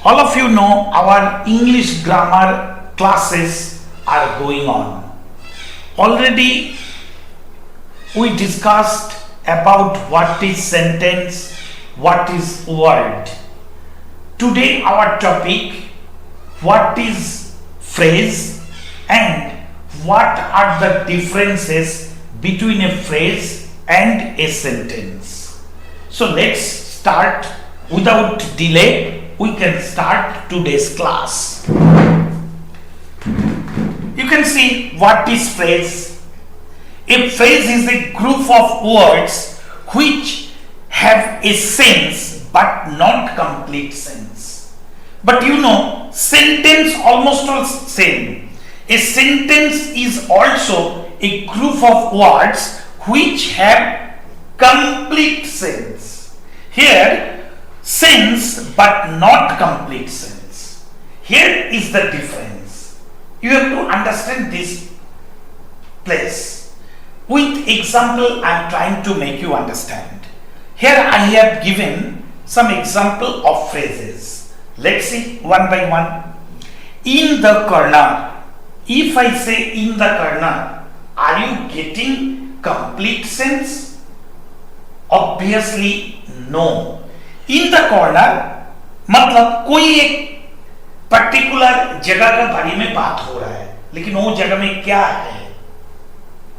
All of you know our English grammar classes are going on. Already we discussed about what is sentence, what is word. Today our topic, what is phrase and what are the differences between a phrase and a sentence. So let's start without delay. We can start today's class. You can see what is phrase. A phrase is a group of words which have a sense but not complete sense. But you know, sentence almost all same. A sentence is also a group of words which have complete sense. Here, sense but not complete sense. Here is the difference. You have to understand this place. With example, I am trying to make you understand. Here I have given some example of phrases. Let's see one by one. In the corner. If I say in the corner, are you getting complete sense? Obviously no. In the corner मतलब कोई एक particular जगह के बारे में बात हो रहा है, लेकिन वो जगह में क्या है,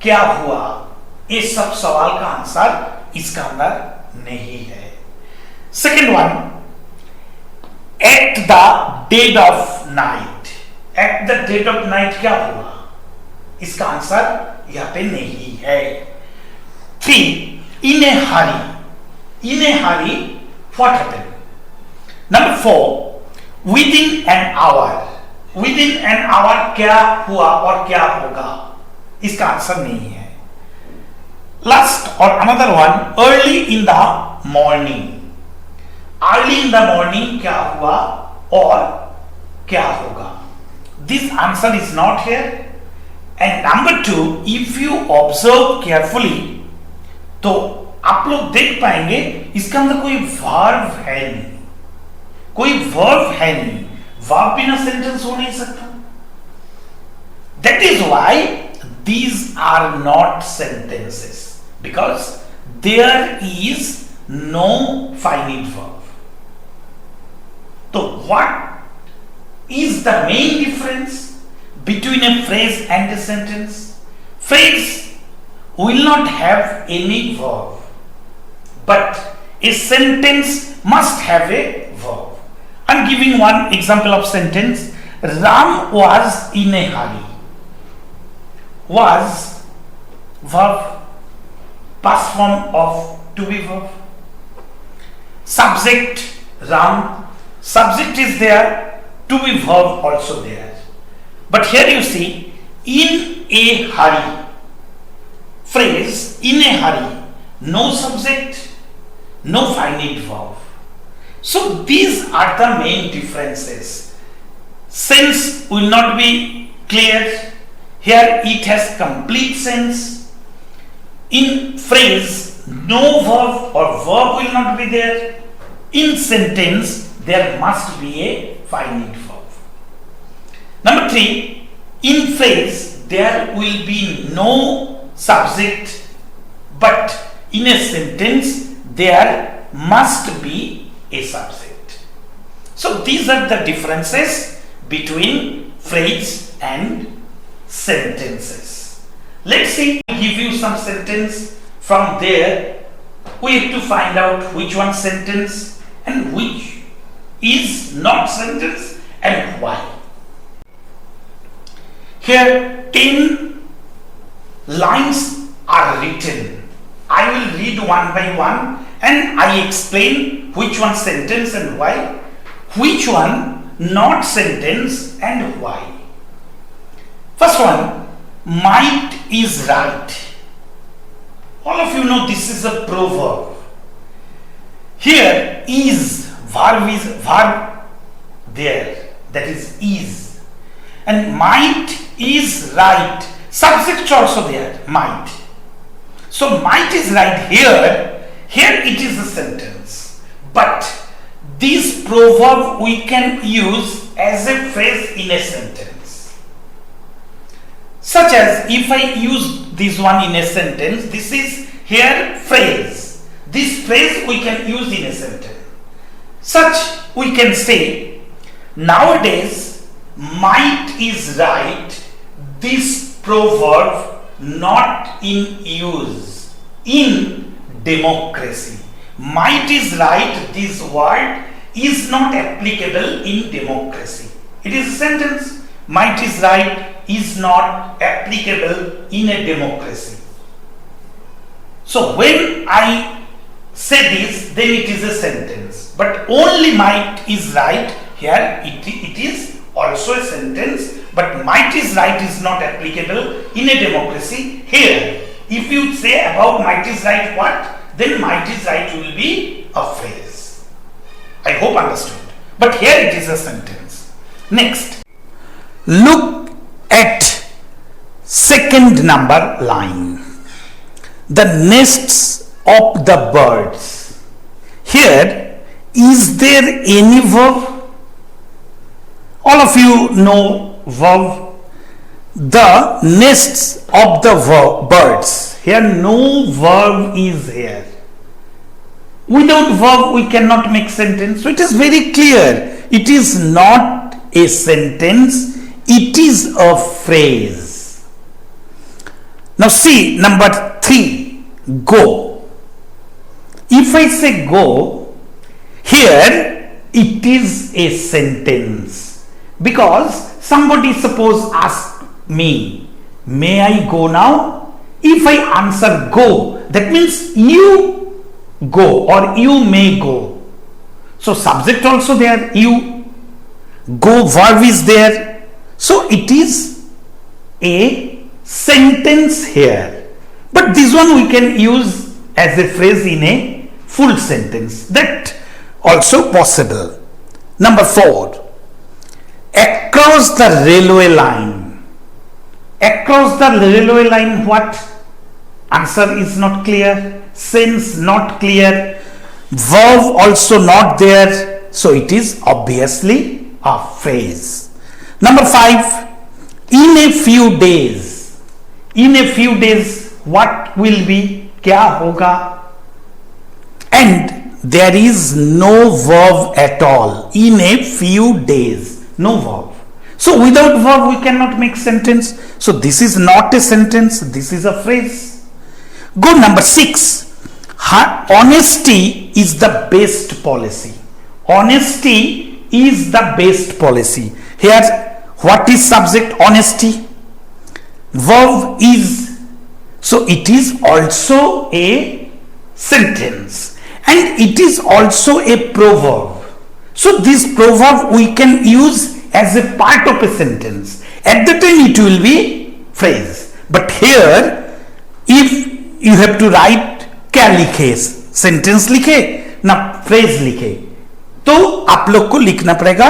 क्या हुआ, ये सब सवाल का आंसर इसका अंदर नहीं है. Second one, at the dead of night. At the dead of night क्या हुआ, इसका आंसर यहाँ पे नहीं है. Three, in A Hari. In A Hari what happened? Number 4, within an hour. Within an hour क्या हुआ और क्या होगा, इसका आंसर नहीं है. Last or another one, early in the morning. Early in the morning क्या हुआ और क्या होगा. This answer is not here. And number 2, if you observe carefully, तो आप लोग देख पाएंगे इसके अंदर कोई वर्ब है नहीं, कोई वर्ब है नहीं. वर्ब बिना सेंटेंस हो नहीं सकता. That is why these are not sentences, because there is no finite verb. So what is the main difference between a phrase and a sentence? Phrase will not have any verb, but a sentence must have a verb. I am giving one example of sentence. Ram was in a hurry. Was verb, past form of to be verb. Subject Ram, subject is there, to be verb also there. But here you see, in a hurry. Phrase in a hurry, no subject, no finite verb. So these are the main differences. Sense will not be clear. Here it has complete sense. In phrase, no verb or verb will not be there. In sentence, there must be a finite verb. Number 3, in phrase, there will be no subject, but in a sentence, there must be a subject. So these are the differences between phrase and sentences. Let's see, I give you some sentence. From there, we have to find out which one sentence and which is not sentence and why. Here 10 lines are written. I will read one by one and I explain which one sentence and why, which one not sentence and why. First one, might is right. All of you know this is a proverb. Here is verb there, that is. And might is right. Subject also there, might. So might is right here. Here it is a sentence. But this proverb we can use as a phrase in a sentence. Such as, if I use this one in a sentence, this is here phrase. This phrase we can use in a sentence. Such we can say, nowadays might is right, this proverb not in use in democracy. Might is right, this word is not applicable in democracy. It is a sentence. Might is right is not applicable in a democracy. So when I say this, then it is a sentence. But only might is right, here it is also a sentence. But might is right is not applicable in a democracy. Here, if you say about might is right what? Then might is right will be a phrase. I hope understood. But here it is a sentence. Next, look at second number line. The nests of the birds. Here, is there any verb? All of you know verb. The nests of the birds. Here no verb is here. Without verb we cannot make sentence. So it is very clear. It is not a sentence. It is a phrase. Now see number 3. Go. If I say go, here it is a sentence. Because somebody suppose ask me, may I go now? If I answer go, that means you go or you may go. So subject also there, you. Go verb is there. So it is a sentence here. But this one we can use as a phrase in a full sentence. That also possible. Number 4. Across the railway line. Across the railway line what? Answer is not clear. Sense not clear. Verb also not there. So it is obviously a phrase. Number 5. In a few days. In a few days what will be? Kya hoga? And there is no verb at all. In a few days. No verb. So without verb we cannot make sentence. So this is not a sentence. This is a phrase. Go number 6. Honesty is the best policy. Honesty is the best policy. Here what is subject? Honesty. Verb is. So it is also a sentence. And it is also a proverb. So this proverb we can use as a part of a sentence. At the time it will be phrase. But here if you have to write क्या लिखे, sentence लिखे ना phrase लिखे, तो आप लोग को लिखना पड़ेगा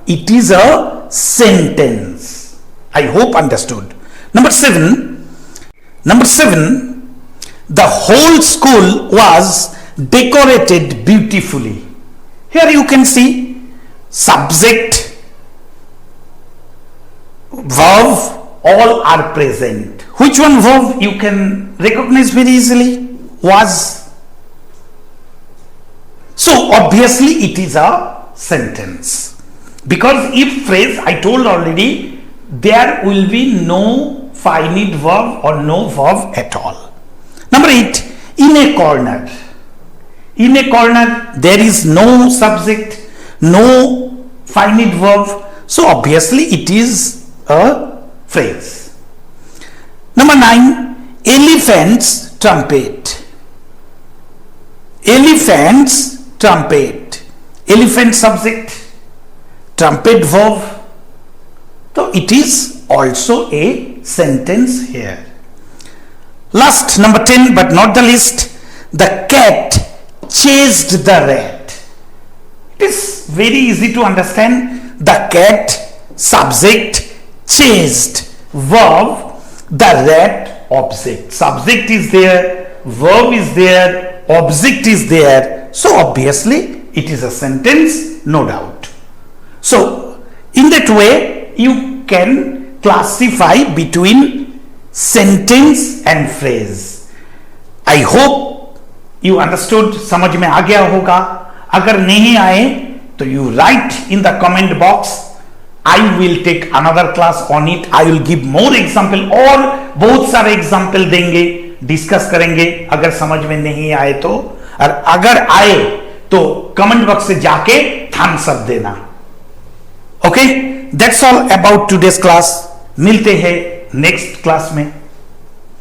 it is a sentence. I hope understood. Number 7, the whole school was decorated beautifully. Here you can see subject, verb, all are present. Which one verb you can recognize very easily? Was. So obviously it is a sentence. Because if phrase, I told already, there will be no finite verb or no verb at all. Number 8, in a corner. In a corner, there is no subject, no finite verb. So obviously it is a phrase. Number 9, elephants trumpet. Elephants trumpet. Elephant subject, trumpet verb. So it is also a sentence here. Last, number 10 but not the least, the cat chased the rat. It is very easy to understand. The cat subject, chased verb, the rat object. Subject is there, verb is there, object is there. So obviously it is a sentence, no doubt. So in that way you can classify between sentence and phrase. I hope you understood, समझ में आ गया होगा. अगर नहीं आए तो you write in the comment box. I will take another class on it. I will give more example, और बहुत सारे example देंगे, डिस्कस करेंगे. अगर समझ में नहीं आए तो, और अगर आए तो कमेंट बॉक्स से जाके थम्स अप देना. Okay, that's all about today's class. मिलते हैं नेक्स्ट क्लास में.